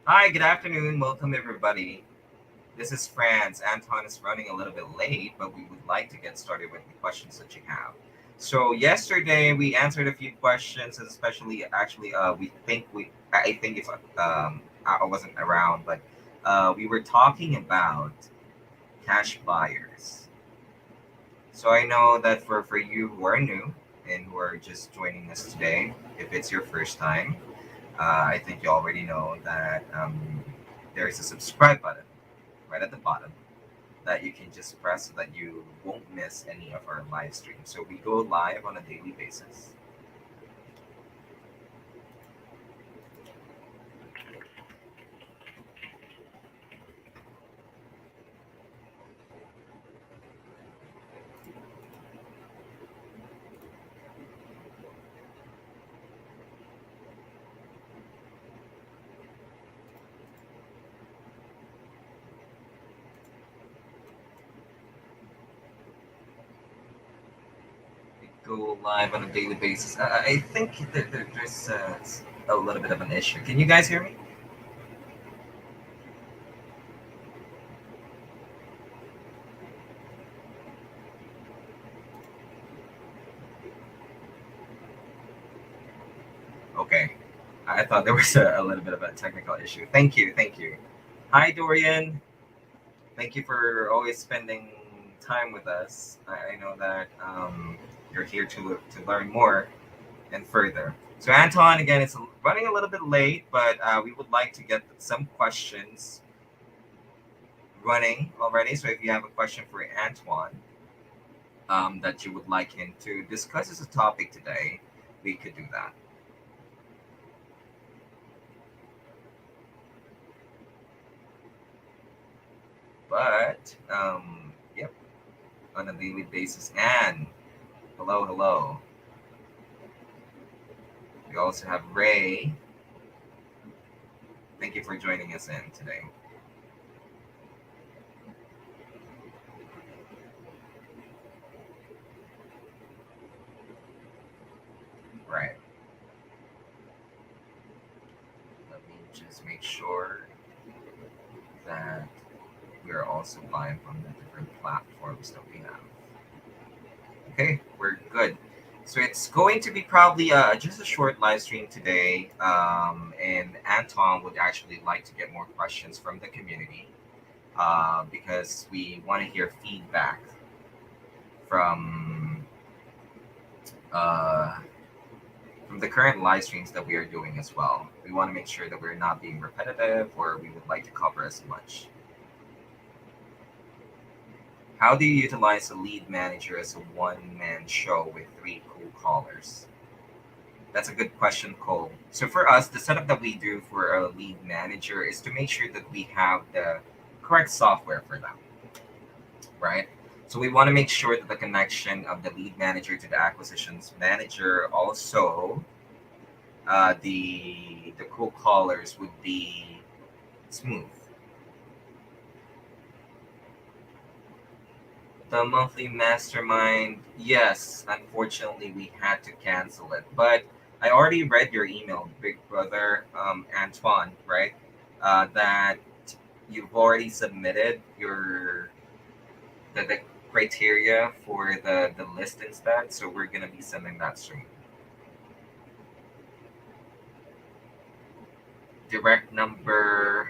Hi, good afternoon. Welcome, everybody. This is France. Antoine is running a little bit late, but we would like to get started with the questions that you have. So yesterday we answered a few questions, and especially actually, I think if I wasn't around, but we were talking about cash buyers. So I know that for you who are new and who are just joining us today, if it's your first time, I think you already know that there is a subscribe button right at the bottom that you can just press so that you won't miss any of our live streams. So we go live on a daily basis. We go live on a daily basis. I think there's a little bit of an issue. Can you guys hear me? Okay. I thought there was a little bit of a technical issue. Thank you. Thank you. Hi, Dorian. Thank you for always spending time with us. I know that you're here to learn more and further. So Anton, again, it's running a little bit late, but we would like to get some questions running already. So if you have a question for Antoine that you would like him to discuss as a topic today, we could do that. But yep, on a daily basis. And hello, hello. We also have Ray. Thank you for joining us in today. Right. Let me just make sure that we are also live on the different platforms that we have. Okay, we're good. So it's going to be probably just a short live stream today. And Anton would actually like to get more questions from the community because we want to hear feedback from uh, from the current live streams that we are doing as well. We want to make sure that we're not being repetitive, or we would like to cover as much. How do you utilize a lead manager as a one-man show with three cool callers? That's a good question, Cole. So for us, the setup that we do for a lead manager is to make sure that we have the correct software for them, right? So we want to make sure that the connection of the lead manager to the acquisitions manager, also the cool callers would be smooth. The monthly mastermind, yes, unfortunately we had to cancel it. But I already read your email, big brother Antoine, right? That you've already submitted the criteria for the list instead, so we're gonna be sending that soon. Direct number.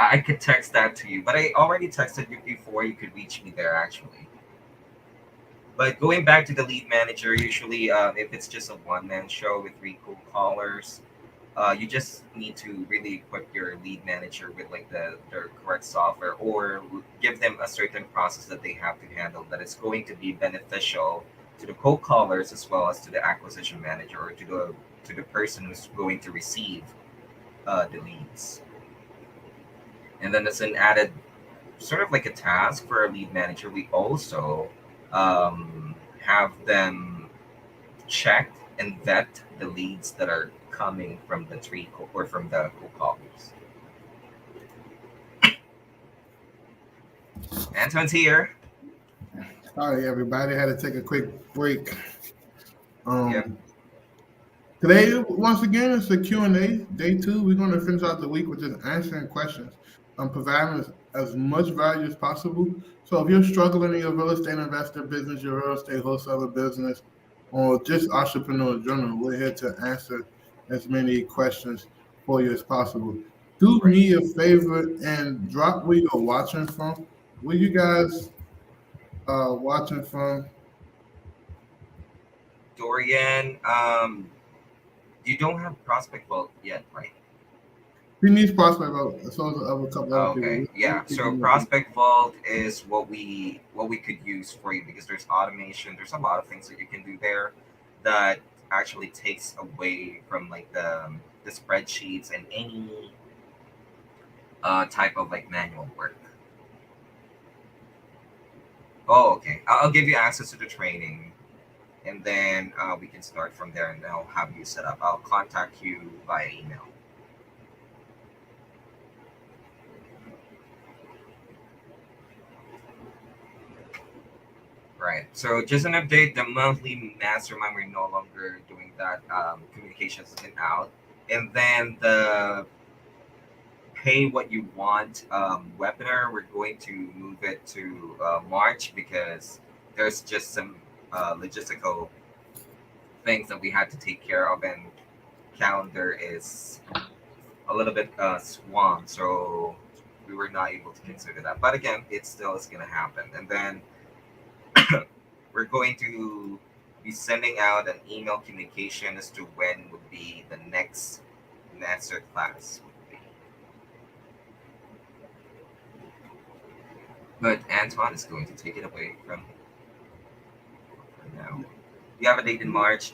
I could text that to you, but I already texted you before. You could reach me there actually. But going back to the lead manager, usually if it's just a one-man show with three cool callers, you just need to really equip your lead manager with like the correct software, or give them a certain process that they have to handle that is going to be beneficial to the cold callers as well as to the acquisition manager, or to the person who's going to receive the leads. And then as an added sort of like a task for a lead manager, we also have them check and vet the leads that are coming from the or from the cold callers. Antoine's here. Sorry, everybody. I had to take a quick break. Yep. Um, Today, once again, it's a Q&A, day two. We're going to finish out the week with just answering questions, providing as much value as possible. So if you're struggling in your real estate investor business, your real estate wholesaler business, or just entrepreneur in general, we're here to answer as many questions for you as possible. Do Right. me a favor and drop where you're watching from. Where you guys watching from? Dorian, you don't have prospect vault yet, right? He needs prospect vote. So of a couple other people. Okay, We'll yeah. keep So him up. prospect vault is what we could use for you because there's automation. There's a lot of things that you can do there that actually takes away from like the spreadsheets and any type of like manual work. Oh, okay. I'll give you access to the training, and then we can start from there, and I'll have you set up. I'll contact you via email. Right. So just an update, the monthly mastermind, we're no longer doing that. Communications has been out. And then the pay what you want webinar, we're going to move it to March because there's just some logistical things that we had to take care of, and calendar is a little bit swamped. So we were not able to consider that. But again, it still is going to happen. And then we're going to be sending out an email communication as to when would be the next master class would be. But Antoine is going to take it away from now. We have a date in March.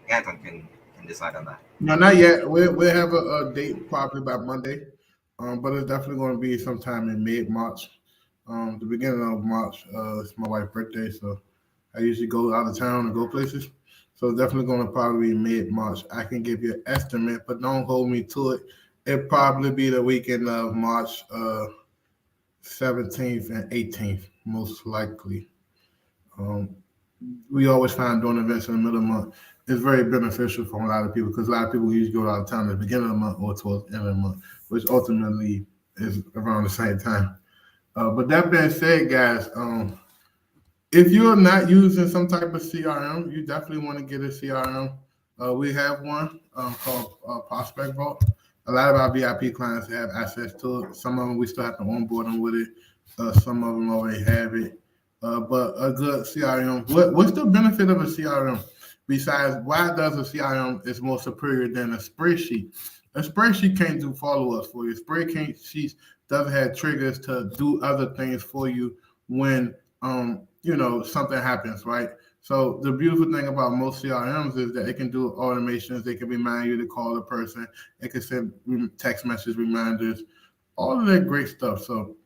Anton can decide on that. No, not yet. We'll have a date probably by Monday, but it's definitely going to be sometime in mid March. The beginning of March. It's my wife's birthday, so I usually go out of town and go places. So it's definitely going to probably be mid March. I can give you an estimate, but don't hold me to it. It'll probably be the weekend of March 17th and 18th, most likely. Um, we always find doing events in the middle of the month is very beneficial for a lot of people because a lot of people usually go out of town at the beginning of the month or towards the end of the month, which ultimately is around the same time. But that being said, guys, if you're not using some type of CRM, you definitely want to get a CRM. We have one called Prospect Vault. A lot of our VIP clients have access to it. Some of them we still have to onboard them with it. Some of them already have it. But a good CRM. What's the benefit of a CRM? Besides, why does a CRM is more superior than a spreadsheet? A spreadsheet can't do follow-ups for you. Spreadsheet doesn't have triggers to do other things for you when something happens, right? So the beautiful thing about most CRMs is that it can do automations. They can remind you to call a person. It can send text message reminders, all of that great stuff. So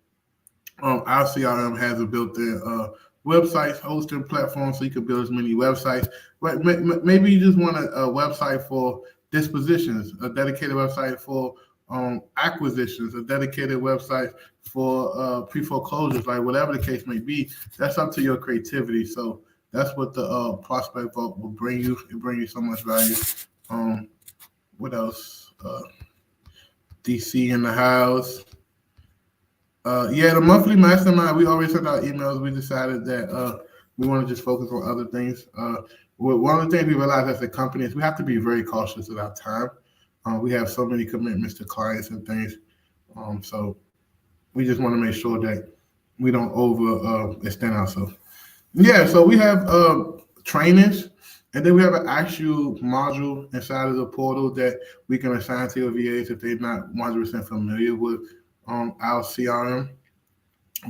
our CRM has a built-in websites hosting platform, so you can build as many websites. But maybe you just want a website for dispositions, a dedicated website for acquisitions, a dedicated website for pre-foreclosures, like whatever the case may be. That's up to your creativity. So that's what the prospect vote will bring you. It bring you so much value. Um, what else? DC in the house. Yeah, the monthly mastermind, we always send out emails. We decided that we want to just focus on other things. One of the things we realized as a company is we have to be very cautious with our time. We have so many commitments to clients and things. So we just want to make sure that we don't over extend ourselves. Yeah, so we have trainings, and then we have an actual module inside of the portal that we can assign to your VAs if they're not 100% familiar with our CRM.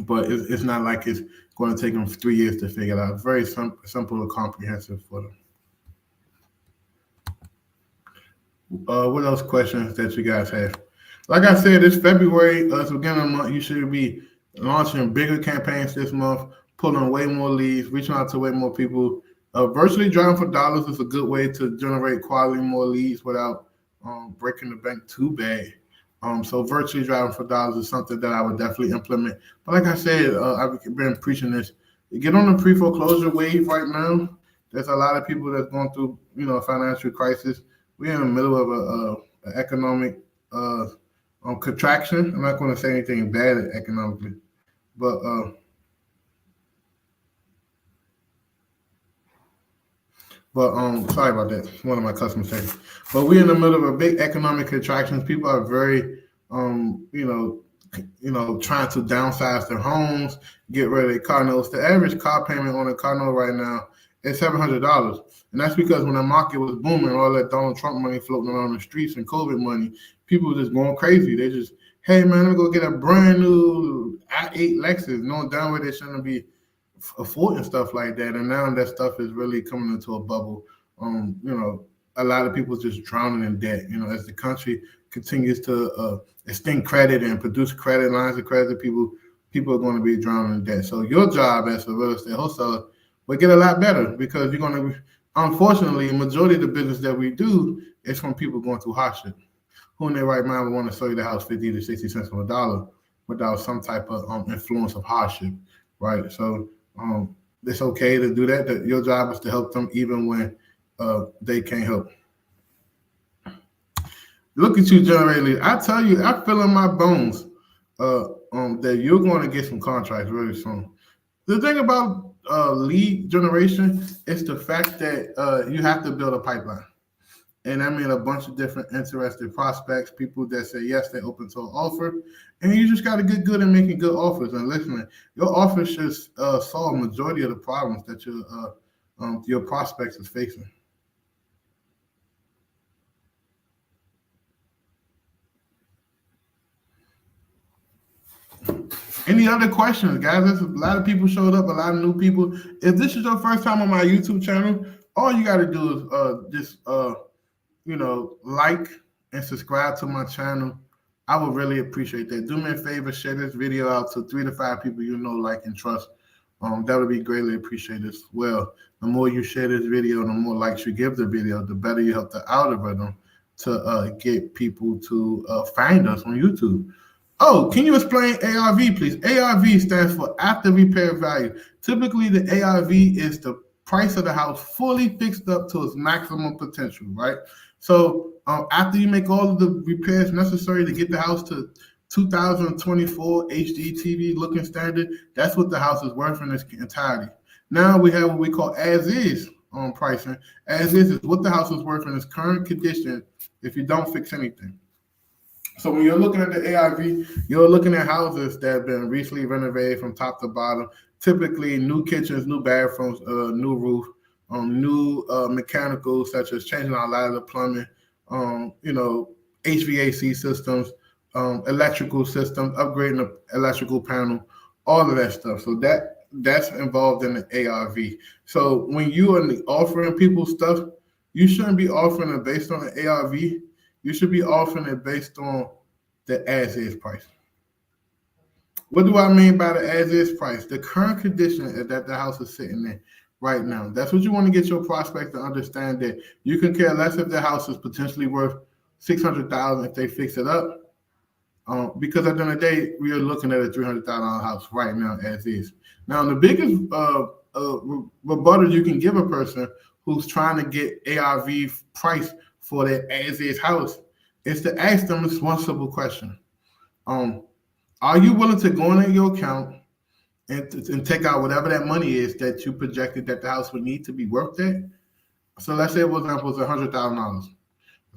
But it's not like it's going to take them 3 years to figure it out. It's very simple and comprehensive for them. What else questions that you guys have? Like I said, it's February. It's the beginning of the month. You should be launching bigger campaigns this month, pulling way more leads, reaching out to way more people. Virtually driving for dollars is a good way to generate quality more leads without breaking the bank too bad. So virtually driving for dollars is something that I would definitely implement. But like I said, I've been preaching this. Get on the pre-foreclosure wave right now. There's a lot of people that's going through, a financial crisis. We're in the middle of a economic contraction. I'm not going to say anything bad economically, but sorry about that. One of my customers said. But we're in the middle of a big economic contraction. People are very, trying to downsize their homes, get rid of their car notes. The average car payment on a car note right now is $700, and that's because when the market was booming, all that Donald Trump money floating around the streets and COVID money, people were just going crazy. They just, hey man, let me go get a brand new I8 Lexus, knowing down where they shouldn't be affording stuff like that. And now that stuff is really coming into a bubble. A lot of people just drowning in debt. As the country continues to extend credit and produce credit lines of credit, people are going to be drowning in debt. So your job as a real estate wholesaler will get a lot better because you're going to. Unfortunately, the majority of the business that we do is from people going through hardship. Who in their right mind would want to sell you the house 50 to 60 cents on the dollar without some type of influence of hardship, right? So it's okay to do that. That your job is to help them even when they can't help. Look at you, generating leads. I tell you, I feel in my bones that you're going to get some contracts really soon. The thing about lead generation is the fact that you have to build a pipeline. And I mean a bunch of different interested prospects, people that say yes, they're open to an offer. And you just got to get good at making good offers. And listen, your offer should solve majority of the problems that your prospects is facing. Any other questions, guys? There's a lot of people showed up, a lot of new people. If this is your first time on my YouTube channel, all you got to do is just like and subscribe to my channel. I would really appreciate that. Do me a favor, share this video out to 3 to 5 people you know, like, and trust. That would be greatly appreciated as well. The more you share this video, the more likes you give the video, the better you help the algorithm to get people to find us on YouTube. Oh, can you explain ARV, please? ARV stands for after repair value. Typically, the ARV is the price of the house fully fixed up to its maximum potential, right? So after you make all of the repairs necessary to get the house to 2024 HD TV looking standard, that's what the house is worth in its entirety. Now we have what we call as is pricing. As is what the house is worth in its current condition if you don't fix anything. So when you're looking at the ARV, you're looking at houses that have been recently renovated from top to bottom. Typically, new kitchens, new bathrooms, new roof, new mechanicals such as changing out a lot of the plumbing, HVAC systems, electrical systems, upgrading the electrical panel, all of that stuff. So that's involved in the ARV. So when you are offering people stuff, you shouldn't be offering it based on the ARV. You should be offering it based on the as-is price. What do I mean by the as-is price? The current condition that the house is sitting in right now. That's what you want to get your prospect to understand, that you can care less if the house is potentially worth $600,000 if they fix it up. Because at the end of the day, we are looking at a $300,000 house right now as is. Now, the biggest rebuttal you can give a person who's trying to get ARV price for their as-is house is to ask them this one simple question. Are you willing to go into your account and take out whatever that money is that you projected that the house would need to be worth that? So let's say, for example, it's $100,000.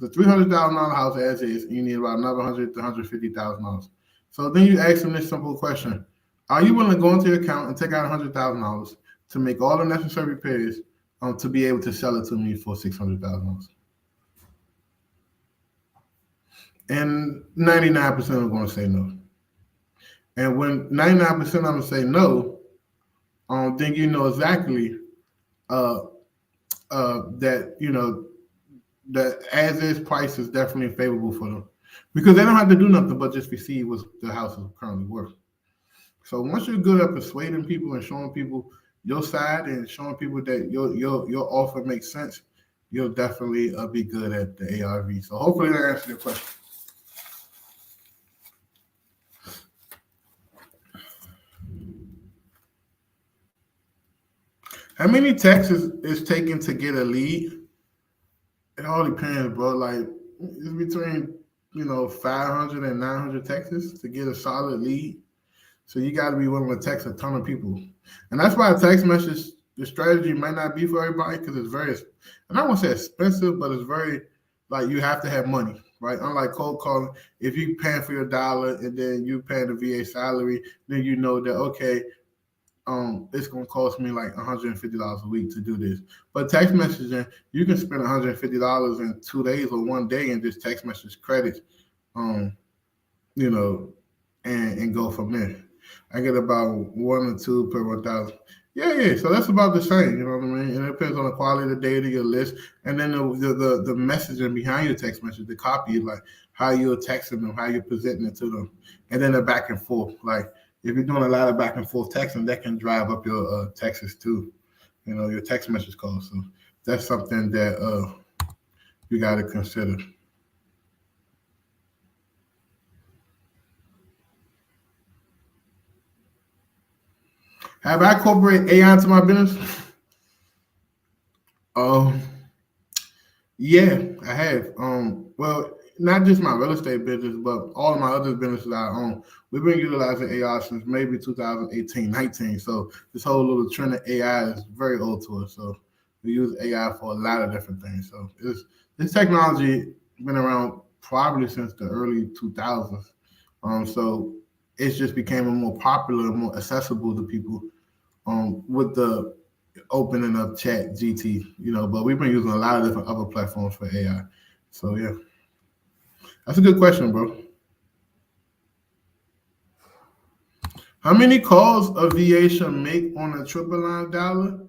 It's a $300,000 house as is, and you need about another $100,000 to $150,000. So then you ask them this simple question. Are you willing to go into your account and take out $100,000 to make all the necessary repairs to be able to sell it to me for $600,000? And 99% are going to say no. And when 99% of them say no, then you know exactly that, the as-is price is definitely favorable for them, because they don't have to do nothing but just receive what the house is currently worth. So once you're good at persuading people and showing people your side and showing people that your offer makes sense, you'll definitely be good at the ARV. So hopefully that answers your question. How many texts is taken to get a lead? It all depends, bro. Like it's between 500 and 900 texts to get a solid lead. So you got to be willing to text a ton of people, and that's why a text message the strategy might not be for everybody because it's very, and I won't say expensive, but it's very like you have to have money, right? Unlike cold calling, if you paying for your dollar and then you paying the VA salary, then you know that okay, it's gonna cost me like $150 a week to do this. But text messaging, you can spend $150 in 2 days or one day and just text message credits, um, you know, and go from there. I get about one or two per 1,000. Yeah, yeah. So that's about the same. You know what I mean? And it depends on the quality of the data, your list, and then the messaging behind your text message, the copy, like how you're texting them, how you're presenting it to them, and then the back and forth. Like if you're doing a lot of back and forth texting, that can drive up your texts too. Your text message calls. So that's something that you got to consider. Have I incorporated AI into my business? Um, Yeah, I have. Well, not just my real estate business, but all of my other businesses I own. We've been utilizing AI since maybe 2018, 19. So this whole little trend of AI is very old to us. So we use AI for a lot of different things. So this technology been around probably since the early 2000s. So it's just became more popular, more accessible to people. With the opening up Chat GT, but we've been using a lot of different other platforms for AI. So yeah, that's a good question, bro. How many calls a VA should make on a triple line dollar?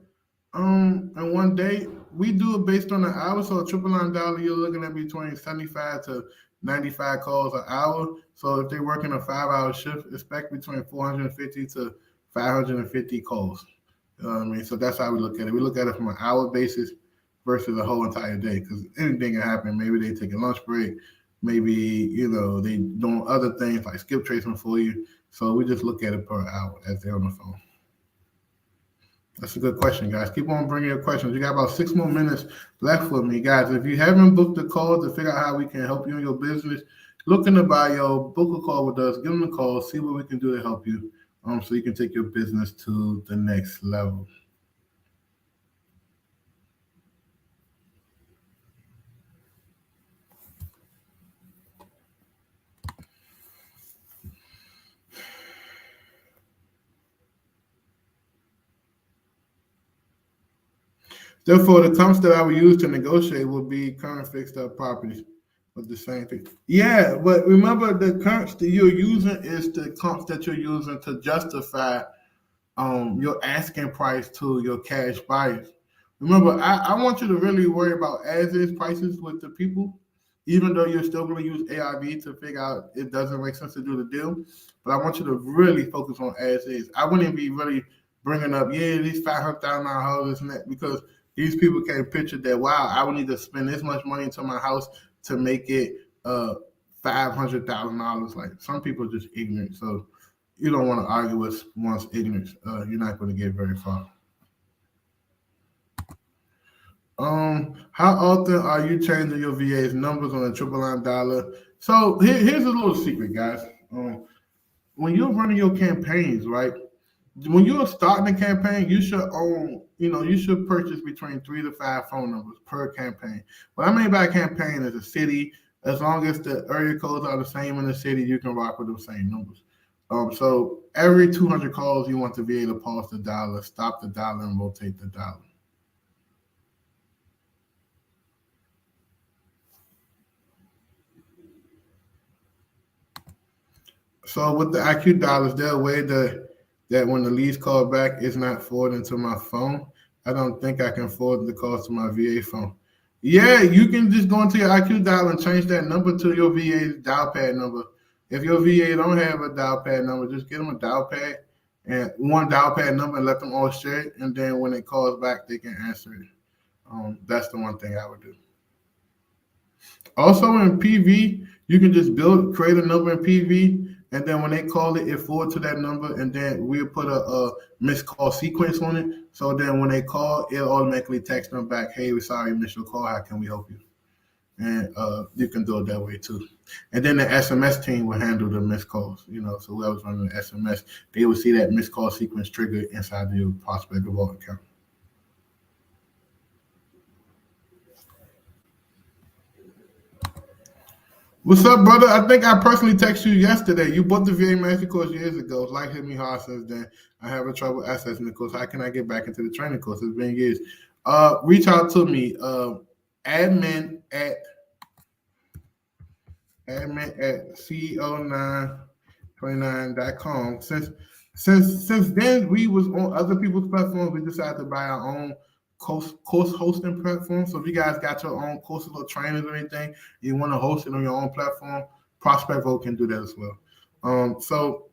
In one day, we do it based on the hour. So a triple line dollar, you're looking at between 75 to 95 calls an hour. So if they're working a 5 hour shift, expect between 450 to 550 calls. You know what I mean? So that's how we look at it. We look at it from an hour basis versus a whole entire day because anything can happen. Maybe they take a lunch break. Maybe, they doing other things like skip tracing for you. So we just look at it per hour as they're on the phone. That's a good question, guys. Keep on bringing your questions. You got about 6 more minutes left with me, guys. If you haven't booked a call to figure out how we can help you in your business, look in the bio, book a call with us, give them a call, see what we can do to help you, so you can take your business to the next level. Therefore, the comps that I would use to negotiate would be current fixed up properties with the same thing. Yeah, but remember the comps that you're using is the comps that you're using to justify your asking price to your cash buyers. Remember, I want you to really worry about as is prices with the people, even though you're still going to use AIV to figure out it doesn't make sense to do the deal. But I want you to really focus on as is. I wouldn't be really bringing up, yeah, these $500,000 houses and that because these people can't picture that, wow, I would need to spend this much money into my house to make it $500,000. Like some people are just ignorant. So you don't want to argue with one's ignorance. You're not going to get very far. How often are you changing your VA's numbers on a triple line dollar? So here's a little secret, guys. When you're running your campaigns, right? When you're starting a campaign, you should you should purchase between 3 to 5 phone numbers per campaign. What I mean by campaign is a city. As long as the area codes are the same in the city, you can rock with those same numbers. So every 200 calls, you want to be able to pause the dollar, stop the dollar, and rotate the dollar. So with the IQ dollars, there a way that when the leads call back, it's not forwarding to my phone. I don't think I can forward the calls to my VA phone. Yeah, you can just go into your IQ dial and change that number to your VA's dial pad number. If your VA don't have a dial pad number, just get them a dial pad and one dial pad number and let them all share it. And then when it calls back, they can answer it. That's the one thing I would do. Also in PV, you can just create a number in PV and then when they call it, it forward to that number, and then we'll put a missed call sequence on it. So then when they call, it'll automatically text them back, "Hey, we're sorry, we missed your call. How can we help you?" And you can do it that way too. And then the SMS team will handle the missed calls. So whoever's running the SMS, they will see that missed call sequence triggered inside your prospect vault account. What's up, brother? I think I personally texted you yesterday. You bought the VA Master course years ago. Life hit me hard since then. I have trouble accessing the course. How can I get back into the training course? It's been years. Reach out to me. Admin at CEO929.com. Since then, we was on other people's platforms. We decided to buy our own course hosting platform. So if you guys got your own courses or trainers or anything, you want to host it on your own platform, Prospect Vote can do that as well. So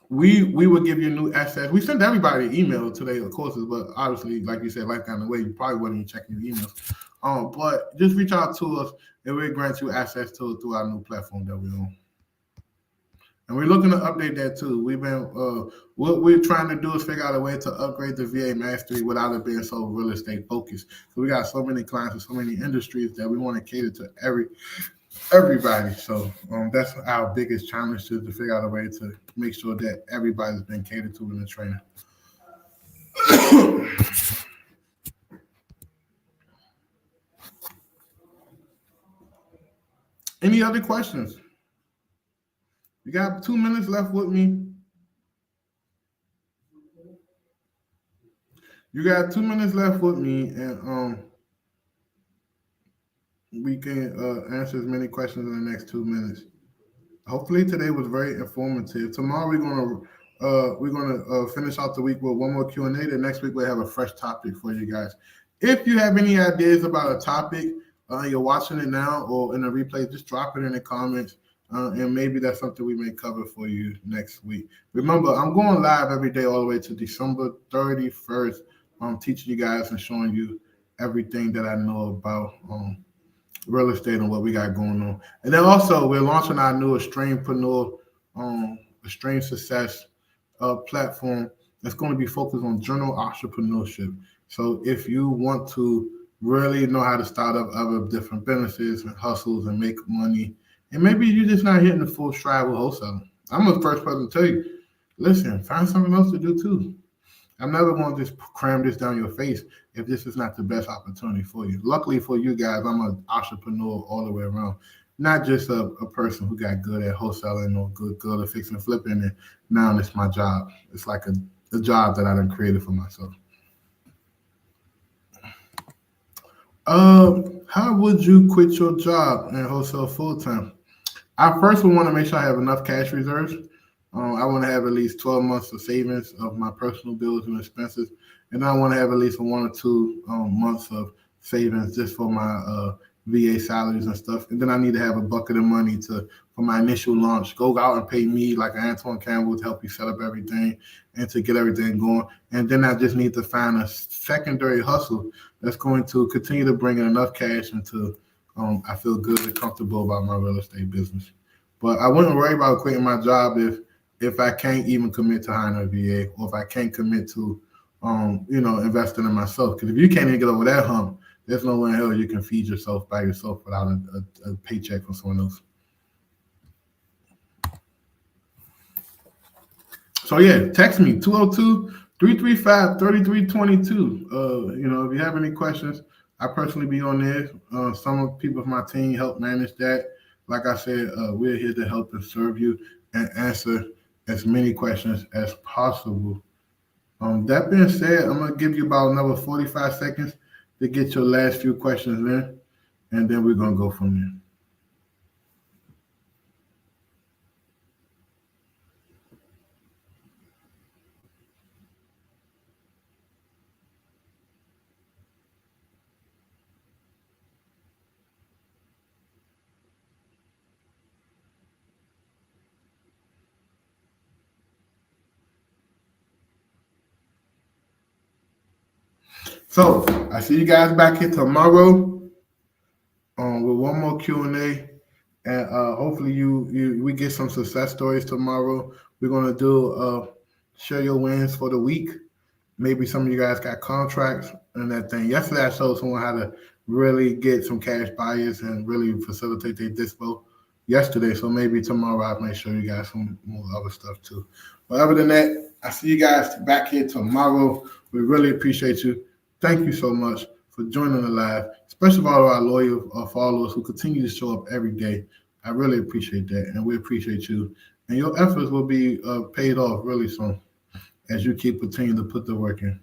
we will give you new access. We sent everybody an email today of courses, but obviously, like you said, life got in the way. You probably wasn't even checking your emails. But just reach out to us, and we'll grant you access to it through our new platform that we're on. And we're looking to update that too. What we're trying to do is figure out a way to upgrade the VA mastery without it being so real estate focused. So we got so many clients in so many industries that we want to cater to everybody. So that's our biggest challenge, to figure out a way to make sure that everybody's been catered to in the training. Any other questions? You got 2 minutes left with me. You got 2 minutes left with me, and we can answer as many questions in the next 2 minutes. Hopefully today was very informative. Tomorrow we're gonna finish out the week with one more Q&A. The next week we'll have a fresh topic for you guys. If you have any ideas about a topic, you're watching it now or in a replay, just drop it in the comments. And maybe that's something we may cover for you next week. Remember, I'm going live every day all the way to December 31st. I'm teaching you guys and showing you everything that I know about real estate and what we got going on. And then also, we're launching our new Extremepreneur, Extreme Success platform that's going to be focused on general entrepreneurship. So if you want to really know how to start up other different businesses and hustles and make money, and maybe you're just not hitting the full stride with wholesaling, I'm the first person to tell you, listen, find something else to do too. I'm never going to just cram this down your face if this is not the best opportunity for you. Luckily for you guys, I'm an entrepreneur all the way around, not just a person who got good at wholesaling or good at fixing and flipping, and now it's my job. It's like a job that I done created for myself. How would you quit your job and wholesale full time? I first would want to make sure I have enough cash reserves. I want to have at least 12 months of savings of my personal bills and expenses, and I want to have at least 1 or 2 months of savings just for my VA salaries and stuff. And then I need to have a bucket of money for my initial launch. Go out and pay me like Antoine Campbell to help you set up everything and to get everything going. And then I just need to find a secondary hustle that's going to continue to bring in enough cash until I feel good and comfortable about my real estate business. But I wouldn't worry about quitting my job if I can't even commit to hiring a VA, or if I can't commit to investing in myself. Because if you can't even get over that hump, there's no way in hell you can feed yourself by yourself without a paycheck from someone else. So yeah, text me 202-335-3322. If you have any questions, I personally be on there. Some people of my team help manage that. Like I said, we're here to help and serve you and answer as many questions as possible. That being said, I'm going to give you about another 45 seconds to get your last few questions in, and then we're going to go from there. So I see you guys back here tomorrow with one more Q&A, and hopefully we get some success stories tomorrow. We're gonna do share your wins for the week. Maybe some of you guys got contracts and that thing. Yesterday, I showed someone how to really get some cash buyers and really facilitate their dispo yesterday. So maybe tomorrow I may show you guys some more other stuff too. But other than that, I see you guys back here tomorrow. We really appreciate you. Thank you so much for joining the live, especially for all of our loyal followers who continue to show up every day. I really appreciate that, and we appreciate you. And your efforts will be paid off really soon as you keep continuing to put the work in.